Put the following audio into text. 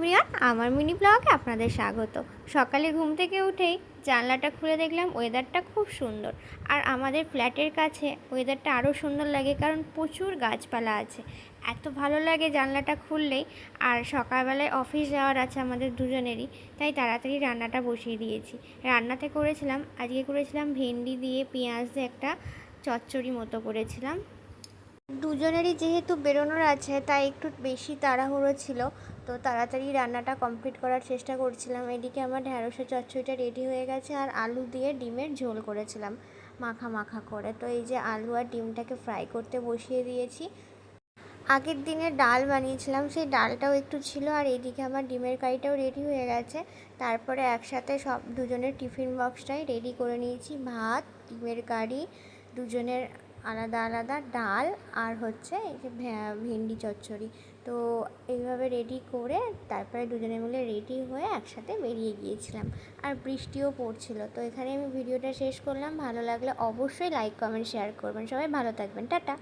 Everyone, আমার mini ব্লগে আপনাদের স্বাগত। সকালে ঘুম থেকে উঠেই জানলাটা খুলে দেখলাম ওয়েদারটা খুব সুন্দর। আর আমাদের ফ্ল্যাটের কাছে ওয়েদারটা আরও সুন্দর লাগে, কারণ প্রচুর গাছপালা আছে। এত ভালো লাগে জানলাটা খুললেই। আর সকালবেলায় অফিস যাওয়ার আছে আমাদের দুজনেরই, তাই তাড়াতাড়ি রান্নাটা বসিয়ে দিয়েছি। রান্নাতে করেছিলাম ভেন্ডি দিয়ে পেঁয়াজ দিয়ে একটা চচ্চড়ি মতো করেছিলাম। দুজনেরই যেহেতু বেরোনোর আছে, তাই একটু বেশি তাড়াহুড়ো ছিল, তো তাড়াতাড়ি রান্নাটা কমপ্লিট করার চেষ্টা করছিলাম। এদিকে আমার ঢ্যাঁড়সের চচ্চড়িটা রেডি হয়ে গেছে, আর আলু দিয়ে ডিমের ঝোল করেছিলাম মাখা মাখা করে। তো এই যে আলু আর ডিমটাকে ফ্রাই করতে বসিয়ে দিয়েছি। আগের দিনে ডাল বানিয়েছিলাম, সেই ডালটাও একটু ছিল, আর এদিকে আমার ডিমের কারিটাও রেডি হয়ে গেছে। তারপরে একসাথে সব দুজনের টিফিন বক্সটাই রেডি করে নিয়েছি। ভাত, ডিমের কারি, দুজনের আলাদা আলাদা ডাল, আর হচ্ছে এই যে ভেন্ডি চচ্চড়ি। তো এইভাবে রেডি করে তারপরে দুজনে মিলে রেডি হয়ে একসাথে বেরিয়ে গিয়েছিলাম। আর বৃষ্টিও পড়ছিল। তো এখানে আমি ভিডিওটা শেষ করলাম। ভালো লাগলে অবশ্যই লাইক, কমেন্ট, শেয়ার করবেন। সবাই ভালো থাকবেন। টাটা।